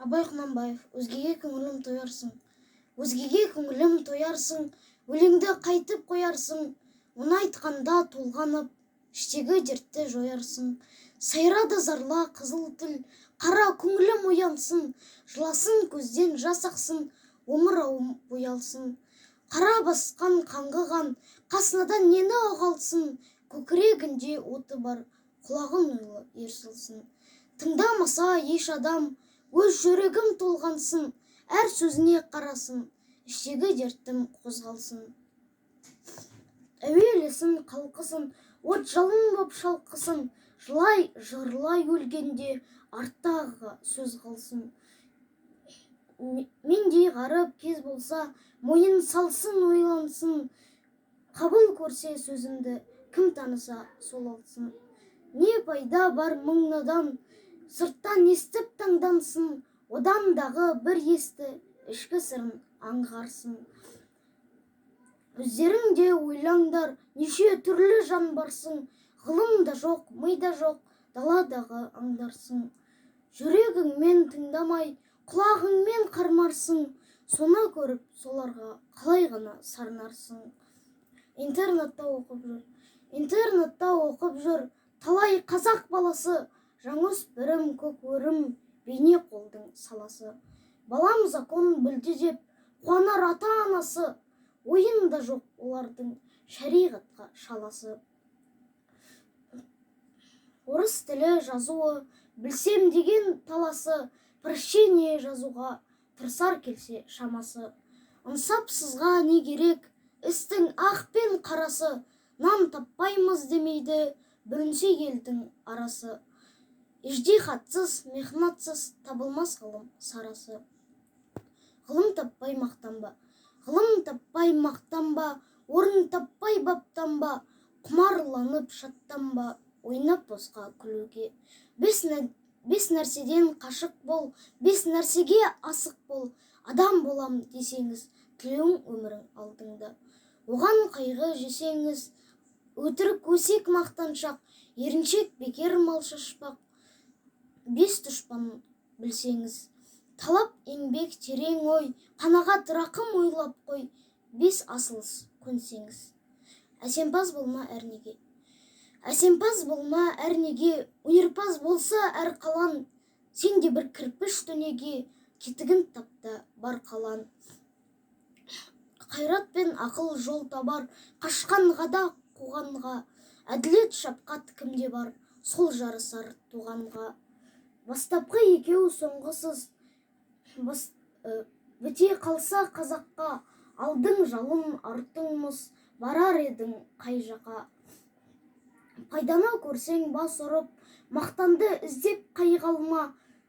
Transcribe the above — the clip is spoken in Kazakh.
Абай Құнанбаев, өзгеге көңілім тоярсың. Өзгеге көңілім тоярсың, өлеңді қайтып қоярсың. Оны айтқанда толғанып, іштегі дертті жоярсың. Сайрады зарла қызыл тіл, қара көңілім оянсын. Жыласын көзден жас ақсын, омырауым боялсын. Қара басқан қаңғыған, қасынадан нені оғалсын. Көкірегінде оты бар, құлағын ойлы ерсілсін. Тыңдамаса еш адам, өз жүрегім толғансын, әр сөзіне қарасын, іштегі дертім қозғалсын. Әуелесін қалқысын, от жалын боп шалқысын, жылай жырлай өлгенде арттағы сөз қалсын. Мендей ғарып кез болса, мойын салсын ойлансын, қабыл көрсе сөзімді, кім таныса сол алсын. Не пайда бар мың надан, сырттан естіп таңдансын, одандағы бір есті, ішкі сырын аңғарсын. Өздерің де ойлаңдар, неше түрлі жан барсың, ғылым да жоқ, ми да жоқ, даладағы аңдарсың. Жүрегіңмен тыңдамай, құлағыңмен қармарсың, соны көріп соларға қалай ғана сарнарсың. Интернатта оқып жүр, талай қазақ баласы, жаңаөспірім, көк өрім, бейне қолдың саласы. Балам закон білді деп, қуанар ата-анасы, ойында жоқ олардың шариғатқа шаласы. Орыс тілі жазуы, білсем деген таласы, прощение жазуға тырсар келсе шамасы. Ынсапсызға не керек, істің ақ пен қарасы, нан таппаймыз демейді, бүлінсе елдің арасы. Иждихатсыз, мехнатсыз табылмас ғылым сарасы. Ғылым таппай мақтанба, орын таппай баптанба, құмарланып шаттанба, ойнап босқа күлуге. Бес нәрседен қашық бол, бес нәрсеге асық бол, адам болам десеңіз, тілеуің өмірің алдыңда. Оған қайғы жесеңіз, өтірік өсек мақтаншақ, еріншек бекер мал шашпақ. Бес дұшпанын білсеңіз, талап еңбек терең ой, қанағат рақым ойлап қой, бес асылыс көнсеңіз. Әсемпаз болма әрнеге, өнерпаз болса әр қалан, сен де бір кірпіш дүниеге, кетігін тапта бар қалан. Қайрат пен ақыл жол табар, қашқанға да қуғанға, әділет шапқат кімде бар, сол жарысар туғанға. Бастапқы екеу соңғысыз, біте қалса қазаққа, алдың жалын артың мұз, барар едің қай жақа. Пайданы көрсең бас ұрып, мақтанды іздеп қайғалма,